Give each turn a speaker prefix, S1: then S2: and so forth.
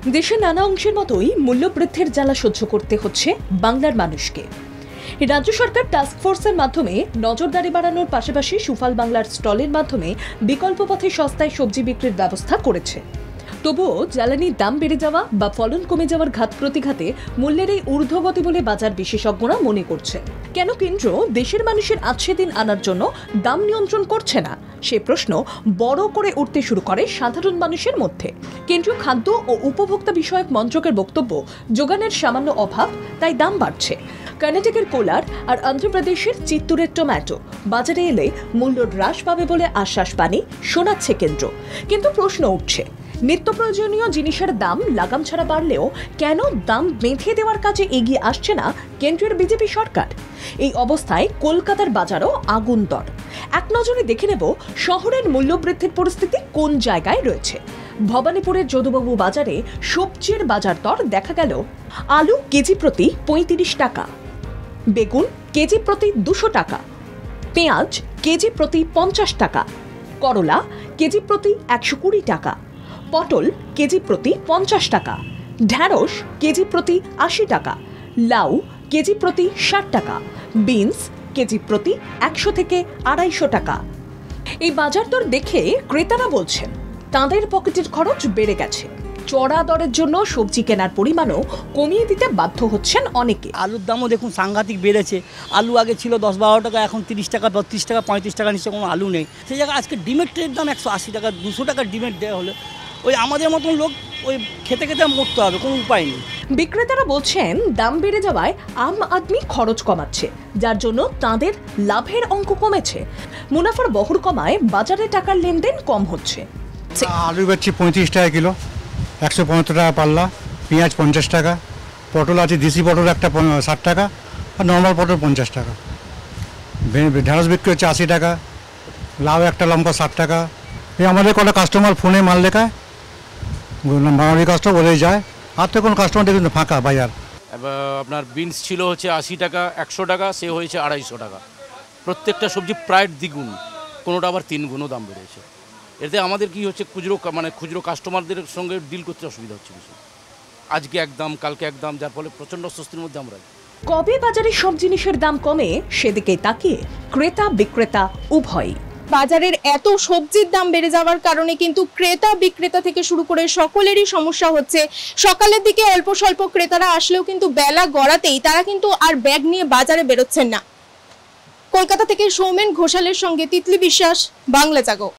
S1: দেশের নানা অংশের মতোই মূল্যবৃদ্ধির জ্বালা সহ্য করতে হচ্ছে বাংলার মানুষকে। রাজ্য সরকার টাস্ক ফোর্সের মাধ্যমে নজরদারি বাড়ানোর পাশাপাশি সুফল বাংলার স্টলের মাধ্যমে বিকল্প পথে সস্তায় সবজি বিক্রির ব্যবস্থা করেছে। তবুও জ্বালানির দাম বেড়ে যাওয়া বা ফলন কমে যাওয়ার ঘাত প্রতিঘাতে মূল্যের এই ঊর্ধ্বগতি বলে বাজার বিশেষজ্ঞরা মনে করছেন। কেন কেন্দ্র দেশের মানুষের আচ্ছে দিন আনার জন্য দাম নিয়ন্ত্রণ করছে না, সে প্রশ্ন বড় করে উঠতে শুরু করে সাধারণ মানুষের মধ্যে। কেন্দ্রীয় খাদ্য ও উপভোক্তা বিষয়ক মন্ত্রকের বক্তব্য, যোগানের সামান্য অভাব, তাই দাম বাড়ছে। কর্ণাটকের কোলার আর অন্ধ্রপ্রদেশের চিত্তুরের টমেটো বাজারে এলে মূল্য হ্রাস পাবে বলে আশ্বাস পানি শোনাচ্ছে কেন্দ্র। কিন্তু প্রশ্ন উঠছে, নিত্য প্রয়োজনীয় জিনিসের দাম লাগাম ছাড়া বাড়লেও কেন দাম বেঁধে দেওয়ার কাজে এগিয়ে আসছে না কেন্দ্রের বিজেপি সরকার? এই অবস্থায় কলকাতার বাজারও আগুন দর। এক নজরে দেখে নেব শহরের মূল্যবৃদ্ধির পরিস্থিতি কোন জায়গায় রয়েছে। ভবানীপুরের যদুবাবু বাজারে সবজির বাজার দর দেখা গেল আলু কেজি প্রতি ৩৫ টাকা, বেগুন কেজি প্রতি ২০০ টাকা, পেঁয়াজ কেজি প্রতি ৫০ টাকা, করলা কেজি প্রতি ১২০ টাকা, পটল কেজি প্রতি ৫০ টাকা, ঢ্যাঁড়স কেজি প্রতি ৮০ টাকা, লাউ কেজি প্রতি ৬০ টাকা, বিনস কেজি প্রতি ১০০ থেকে ২৫০ টাকা। এই বাজার দর দেখে ক্রেতারা বলছেন তাঁদের পকেটের খরচ বেড়ে গেছে। চড়া দরের জন্য সবজি কেনার পরিমাণও কমিয়ে দিতে বাধ্য হচ্ছেন অনেকে।
S2: আলুর দামও দেখুন সাংঘাতিক বেড়েছে। আলু আগে ছিল ১০-১২ টাকা, এখন ৩০ টাকা, ৩২ টাকা, ৩৫ টাকা নিচে কোনো আলু নেই। সেই জায়গায় আজকে ডিমের ট্রের দাম ১৮০ টাকা, ২০০ টাকার ডিমের দেওয়া হলে ওই আমাদের মতন লোক ওই খেতে খেতে মরতে হবে, কোনো উপায় নেই।
S1: বিক্রেতারা বলছেন দাম বেড়ে যাওয়ায় আম আদমি খরচ কমাচ্ছে, যার জন্য তাদের লাভের অঙ্ক কমেছে। মুনাফার বহর কমায় বাজারে টাকার লেনদেন কম হচ্ছে।
S3: আলু বেচছি ৩৫ টাকা কিলো, ১৭৫ টাকা পাল্লা, পেঁয়াজ ৫০ টাকা, পটল আছে দেশি পটল একটা ৬০ টাকা, আর নর্মাল পটল ৫০ টাকা, ঢেঁড়স বিক্রি হচ্ছে ৮০ টাকা, লাউ একটা লঙ্কা ৬০ টাকা। এই আমাদের কটা কাস্টমার ফোনে মাল লেখায়, বাঙালি কাস্টমার বলেই যায়, আর তো কোনো কাস্টমার দেখুন ফাঁকা বাজার।
S4: আপনার বিনস ছিল হচ্ছে ৮০ টাকা, ১০০ টাকা, সে হয়েছে ২৫০ টাকা। প্রত্যেকটা সবজি প্রায় দ্বিগুণ, কোনোটা আবার ৩ গুণও দাম বেড়েছে। এতে আমাদের কি হচ্ছে, খুচরো কাস্টমারদের সঙ্গে ডিল করতে অসুবিধা হচ্ছে বেশি। আজকে একদম, কালকে একদম, যার ফলে প্রচণ্ড স্বস্তির মধ্যে আমরা।
S1: কবে বাজারে সব জিনিসের দাম কমে সেদিকে তাকিয়ে ক্রেতা বিক্রেতা উভয়ই।
S5: বাজারের এত সবজির দাম বেড়ে যাওয়ার কারণে কিন্তু ক্রেতা বিক্রেতা থেকে শুরু করে সকলেরই সমস্যা হচ্ছে। সকালের দিকে অল্প স্বল্প ক্রেতারা আসলেও কিন্তু বেলা গড়াতেই তারা কিন্তু আর ব্যাগ নিয়ে বাজারে বেরোচ্ছেন না। কলকাতা থেকে সৌমেন ঘোষালের সঙ্গে তিতলি বিশ্বাস, বাংলা জাগো।